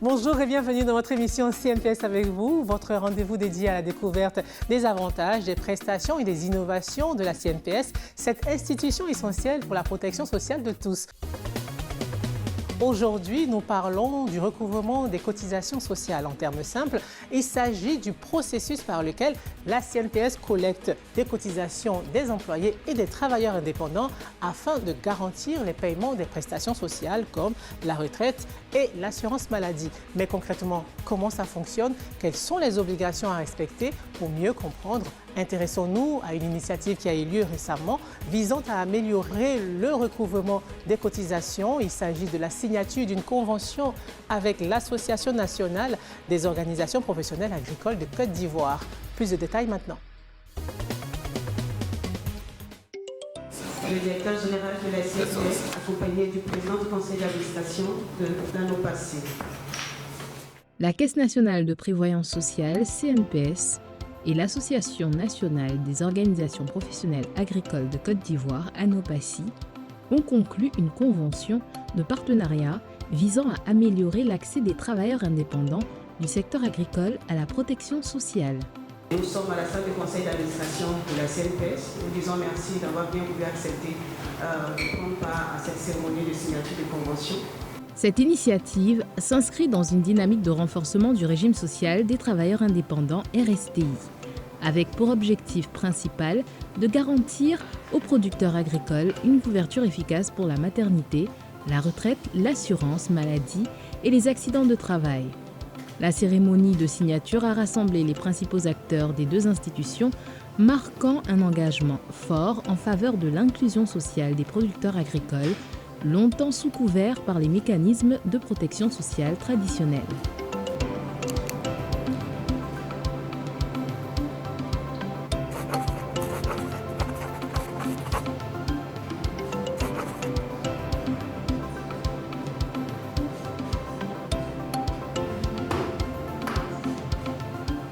Bonjour et bienvenue dans votre émission CNPS avec vous, votre rendez-vous dédié à la découverte des avantages, des prestations et des innovations de la CNPS, cette institution essentielle pour la protection sociale de tous. Aujourd'hui, nous parlons du recouvrement des cotisations sociales. En termes simples, il s'agit du processus par lequel la CNPS collecte des cotisations des employés et des travailleurs indépendants afin de garantir les paiements des prestations sociales comme la retraite et l'assurance maladie. Mais concrètement, comment ça fonctionne? Quelles sont les obligations à respecter? Pour mieux comprendre, intéressons-nous à une initiative qui a eu lieu récemment visant à améliorer le recouvrement des cotisations. Il s'agit de la signature d'une convention avec l'Association nationale des organisations professionnelles agricoles de Côte d'Ivoire. Plus de détails maintenant. Le directeur général de la CNPS, accompagné du président du conseil d'administration de l'ANOPACI. La Caisse nationale de prévoyance sociale, CNPS, et l'Association nationale des organisations professionnelles agricoles de Côte d'Ivoire, ANOPACI, ont conclu une convention de partenariat visant à améliorer l'accès des travailleurs indépendants du secteur agricole à la protection sociale. Nous sommes à la salle du conseil d'administration de la CNPS. Nous disons merci d'avoir bien voulu accepter de prendre part à cette cérémonie de signature de convention. Cette initiative s'inscrit dans une dynamique de renforcement du régime social des travailleurs indépendants RSTI, avec pour objectif principal de garantir aux producteurs agricoles une couverture efficace pour la maternité, la retraite, l'assurance maladie et les accidents de travail. La cérémonie de signature a rassemblé les principaux acteurs des deux institutions, marquant un engagement fort en faveur de l'inclusion sociale des producteurs agricoles, longtemps sous couvert par les mécanismes de protection sociale traditionnels.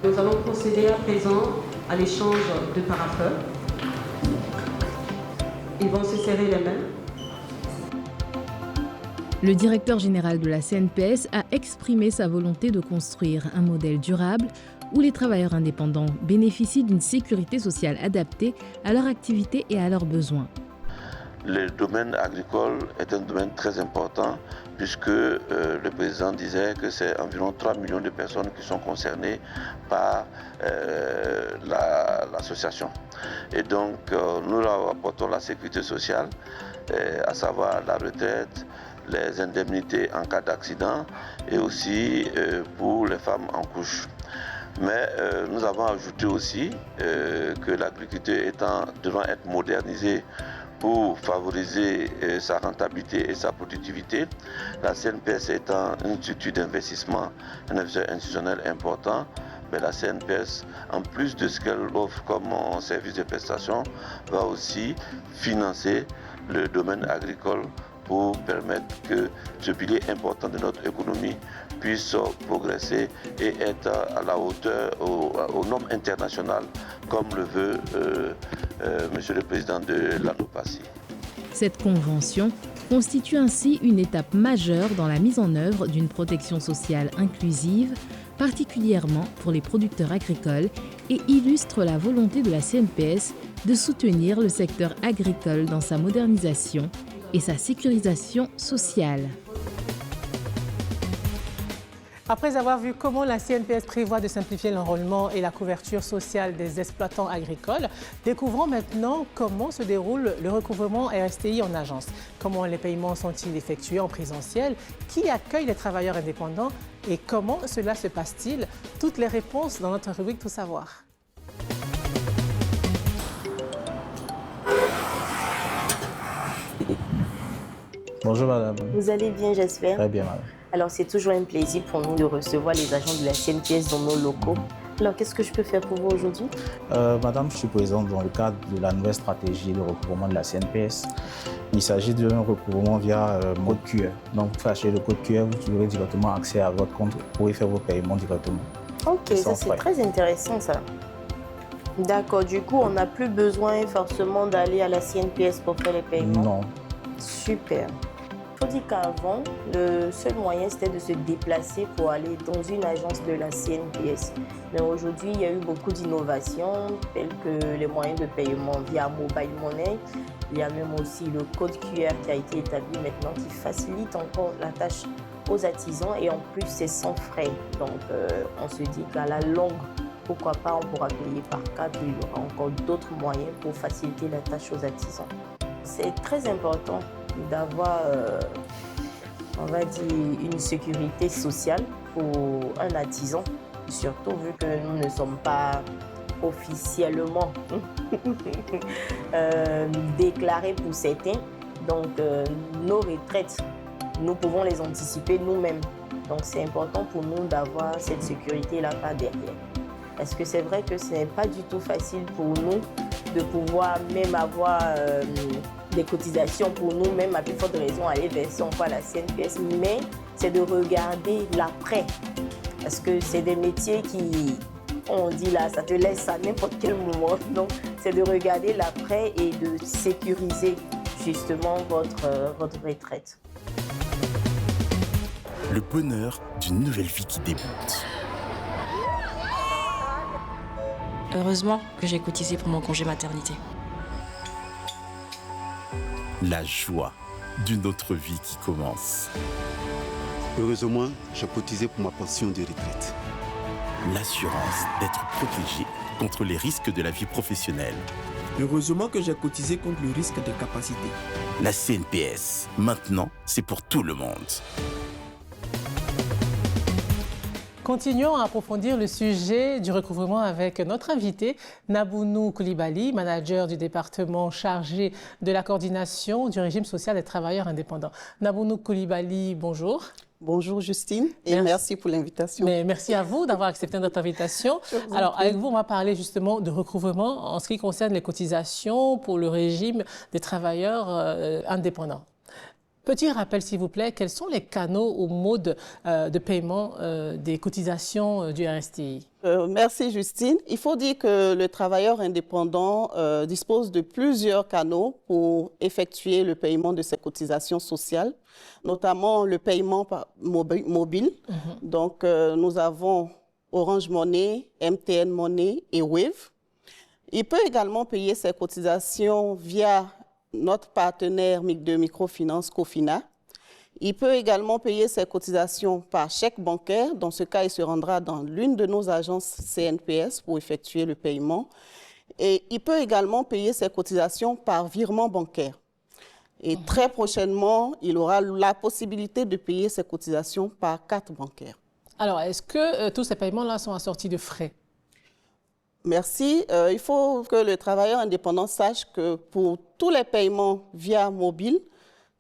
Nous allons procéder à présent à l'échange de parapheurs. Ils vont se serrer les mains. Le directeur général de la CNPS a exprimé sa volonté de construire un modèle durable où les travailleurs indépendants bénéficient d'une sécurité sociale adaptée à leur activité et à leurs besoins. Le domaine agricole est un domaine très important puisque le président disait que c'est environ 3 millions de personnes qui sont concernées par l'association. Et donc nous leur apportons la sécurité sociale, à savoir la retraite, les indemnités en cas d'accident et aussi pour les femmes en couche. Mais nous avons ajouté aussi que l'agriculture devant être modernisée pour favoriser sa rentabilité et sa productivité, la CNPS étant une structure d'investissement, un investisseur institutionnel important, mais la CNPS, en plus de ce qu'elle offre comme service de prestation, va aussi financer le domaine agricole pour permettre que ce pilier important de notre économie puisse progresser et être à la hauteur aux normes internationales, comme le veut Monsieur le Président de l'ANOPACI. Cette convention constitue ainsi une étape majeure dans la mise en œuvre d'une protection sociale inclusive, particulièrement pour les producteurs agricoles, et illustre la volonté de la CNPS de soutenir le secteur agricole dans sa modernisation et sa sécurisation sociale. Après avoir vu comment la CNPS prévoit de simplifier l'enrôlement et la couverture sociale des exploitants agricoles, découvrons maintenant comment se déroule le recouvrement RSTI en agence. Comment les paiements sont-ils effectués en présentiel? Qui accueille les travailleurs indépendants? Et comment cela se passe-t-il? Toutes les réponses dans notre rubrique Tout savoir. Bonjour madame. Vous allez bien, j'espère? Très bien madame. Alors c'est toujours un plaisir pour nous de recevoir les agents de la CNPS dans nos locaux. Alors qu'est-ce que je peux faire pour vous aujourd'hui? Madame, je suis présente dans le cadre de la nouvelle stratégie de recouvrement de la CNPS. Il s'agit d'un recouvrement via mode QR. Donc vous fâchez le code QR, vous aurez directement accès à votre compte pour y faire vos paiements directement. Ok, ça c'est très intéressant ça. D'accord, du coup on n'a plus besoin forcément d'aller à la CNPS pour faire les paiements? Non. Super. Ok, dire qu'avant, le seul moyen, c'était de se déplacer pour aller dans une agence de la CNPS. Mais aujourd'hui, il y a eu beaucoup d'innovations, telles que les moyens de paiement via mobile money. Il y a même aussi le code QR qui a été établi maintenant, qui facilite encore la tâche aux artisans. Et en plus, c'est sans frais. Donc, on se dit qu'à la longue, pourquoi pas, on pourra payer par carte. Il y aura encore d'autres moyens pour faciliter la tâche aux artisans. C'est très important d'avoir, on va dire, une sécurité sociale pour un artisan, surtout vu que nous ne sommes pas officiellement déclarés pour certains. Donc, nos retraites, nous pouvons les anticiper nous-mêmes. Donc, c'est important pour nous d'avoir cette sécurité-là par derrière. Parce que c'est vrai que ce n'est pas du tout facile pour nous de pouvoir même avoir des cotisations pour nous, même à plus forte raison aller verser encore à la CNPS, mais c'est de regarder l'après. Parce que c'est des métiers qui, on dit là, ça te laisse à n'importe quel moment. Donc, c'est de regarder l'après et de sécuriser justement votre retraite. Le bonheur d'une nouvelle vie qui débute. Heureusement que j'ai cotisé pour mon congé maternité. La joie d'une autre vie qui commence. Heureusement, j'ai cotisé pour ma pension de retraite. L'assurance d'être protégé contre les risques de la vie professionnelle. Heureusement que j'ai cotisé contre le risque d'incapacité. La CNPS, maintenant, c'est pour tout le monde. Continuons à approfondir le sujet du recouvrement avec notre invité, Nabounou Koulibaly, manager du département chargé de la coordination du régime social des travailleurs indépendants. Nabounou Koulibaly, bonjour. Bonjour Justine et merci pour l'invitation. Merci à vous d'avoir accepté notre invitation. Alors avec vous, on va parler justement de recouvrement en ce qui concerne les cotisations pour le régime des travailleurs indépendants. Petit rappel, s'il vous plaît, quels sont les canaux ou modes de paiement des cotisations du RSTI? Merci Justine. Il faut dire que le travailleur indépendant dispose de plusieurs canaux pour effectuer le paiement de ses cotisations sociales, notamment le paiement mobile. Donc, nous avons Orange Money, MTN Money et Wave. Il peut également payer ses cotisations via notre partenaire de microfinance Cofina. Il peut également payer ses cotisations par chèque bancaire. Dans ce cas, il se rendra dans l'une de nos agences CNPS pour effectuer le paiement. Et il peut également payer ses cotisations par virement bancaire. Et très prochainement, il aura la possibilité de payer ses cotisations par carte bancaire. Alors, est-ce que tous ces paiements-là sont assortis de frais? Merci. Il faut que le travailleur indépendant sache que pour tous les paiements via mobile,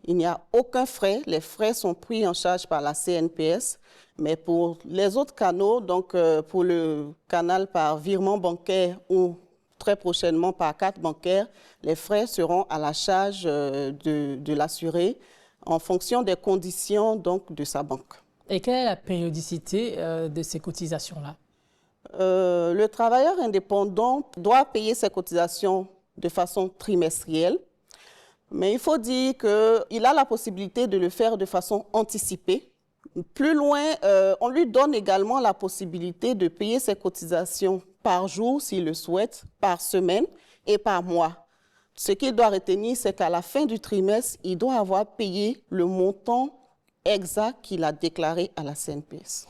il n'y a aucun frais. Les frais sont pris en charge par la CNPS. Mais pour les autres canaux, donc pour le canal par virement bancaire ou très prochainement par carte bancaire, les frais seront à la charge de l'assuré en fonction des conditions donc, de sa banque. Et quelle est la périodicité de ces cotisations-là? Le travailleur indépendant doit payer ses cotisations de façon trimestrielle, mais il faut dire qu'il a la possibilité de le faire de façon anticipée. Plus loin, on lui donne également la possibilité de payer ses cotisations par jour, s'il le souhaite, par semaine et par mois. Ce qu'il doit retenir, c'est qu'à la fin du trimestre, il doit avoir payé le montant exact qu'il a déclaré à la CNPS.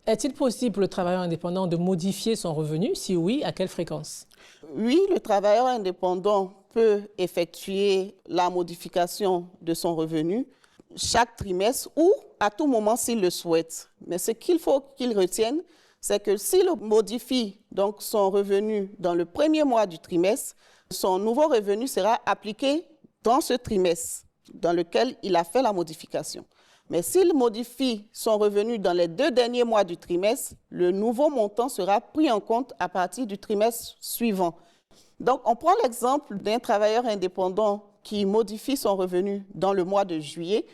Est-il possible pour le travailleur indépendant de modifier son revenu? Si oui, à quelle fréquence? Oui, le travailleur indépendant peut effectuer la modification de son revenu chaque trimestre ou à tout moment s'il le souhaite. Mais ce qu'il faut qu'il retienne, c'est que s'il modifie donc son revenu dans le premier mois du trimestre, son nouveau revenu sera appliqué dans ce trimestre dans lequel il a fait la modification. Mais s'il modifie son revenu dans les 2 derniers mois du trimestre, le nouveau montant sera pris en compte à partir du trimestre suivant. Donc, on prend l'exemple d'un travailleur indépendant qui modifie son revenu dans le mois de juillet.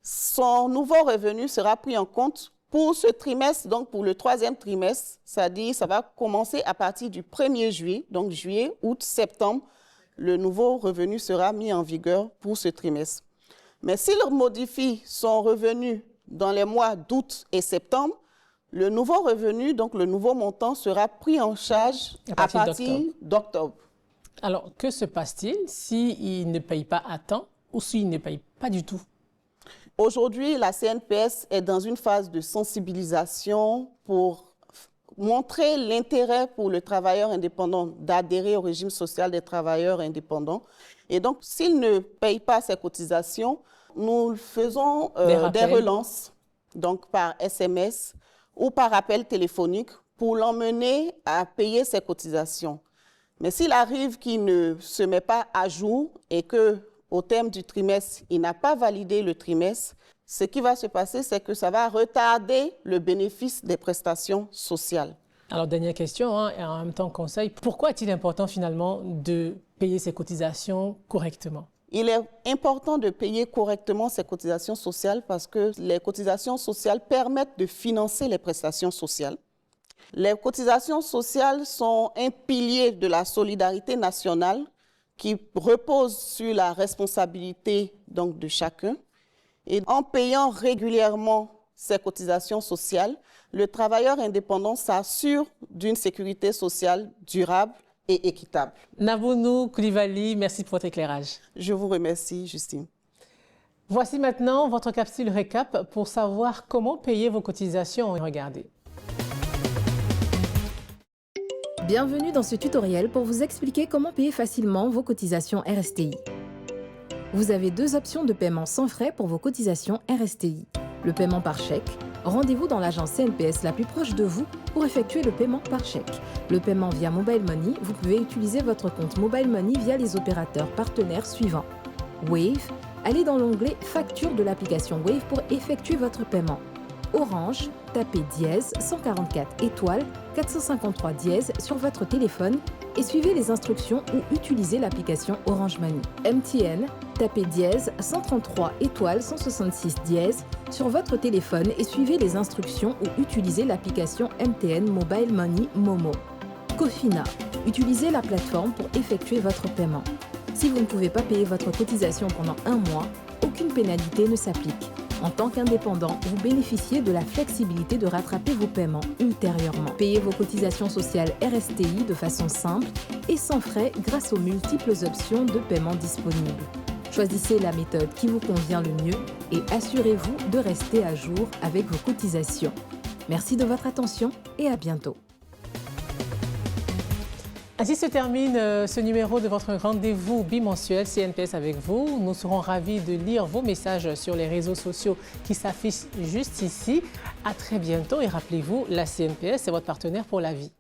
Son nouveau revenu sera pris en compte pour ce trimestre, donc pour le 3e trimestre, c'est-à-dire ça va commencer à partir du 1er juillet, donc juillet, août, septembre, le nouveau revenu sera mis en vigueur pour ce trimestre. Mais s'il modifie son revenu dans les mois d'août et septembre, le nouveau revenu, donc le nouveau montant, sera pris en charge à partir d'octobre. Alors, que se passe-t-il s'il ne paye pas à temps ou s'il ne paye pas du tout? Aujourd'hui, la CNPS est dans une phase de sensibilisation pour montrer l'intérêt pour le travailleur indépendant d'adhérer au régime social des travailleurs indépendants. Et donc, s'il ne paye pas ses cotisations, nous faisons des relances, donc par SMS ou par appel téléphonique, pour l'emmener à payer ses cotisations. Mais s'il arrive qu'il ne se met pas à jour et qu'au terme du trimestre, il n'a pas validé le trimestre, ce qui va se passer, c'est que ça va retarder le bénéfice des prestations sociales. Alors, dernière question, et en même temps conseil, pourquoi est-il important finalement de payer ses cotisations correctement? Il est important de payer correctement ses cotisations sociales parce que les cotisations sociales permettent de financer les prestations sociales. Les cotisations sociales sont un pilier de la solidarité nationale qui repose sur la responsabilité donc, de chacun. Et en payant régulièrement ces cotisations sociales, le travailleur indépendant s'assure d'une sécurité sociale durable et équitable. Nabounou Koulibaly, merci pour votre éclairage. Je vous remercie, Justine. Voici maintenant votre capsule récap pour savoir comment payer vos cotisations. Regardez. Bienvenue dans ce tutoriel pour vous expliquer comment payer facilement vos cotisations RSTI. Vous avez deux options de paiement sans frais pour vos cotisations RSTI. Le paiement par chèque. Rendez-vous dans l'agence CNPS la plus proche de vous pour effectuer le paiement par chèque. Le paiement via Mobile Money, vous pouvez utiliser votre compte Mobile Money via les opérateurs partenaires suivants. Wave, allez dans l'onglet Facture de l'application Wave pour effectuer votre paiement. Orange, tapez dièse 144 étoiles 453 dièse sur votre téléphone et suivez les instructions ou utilisez l'application Orange Money. MTN, tapez dièse 133 étoiles 166 dièse sur votre téléphone et suivez les instructions ou utilisez l'application MTN Mobile Money Momo. Cofina, utilisez la plateforme pour effectuer votre paiement. Si vous ne pouvez pas payer votre cotisation pendant un mois, aucune pénalité ne s'applique. En tant qu'indépendant, vous bénéficiez de la flexibilité de rattraper vos paiements ultérieurement. Payez vos cotisations sociales RSTI de façon simple et sans frais grâce aux multiples options de paiement disponibles. Choisissez la méthode qui vous convient le mieux et assurez-vous de rester à jour avec vos cotisations. Merci de votre attention et à bientôt. Ainsi se termine ce numéro de votre rendez-vous bimensuel CNPS avec vous. Nous serons ravis de lire vos messages sur les réseaux sociaux qui s'affichent juste ici. À très bientôt et rappelez-vous, la CNPS est votre partenaire pour la vie.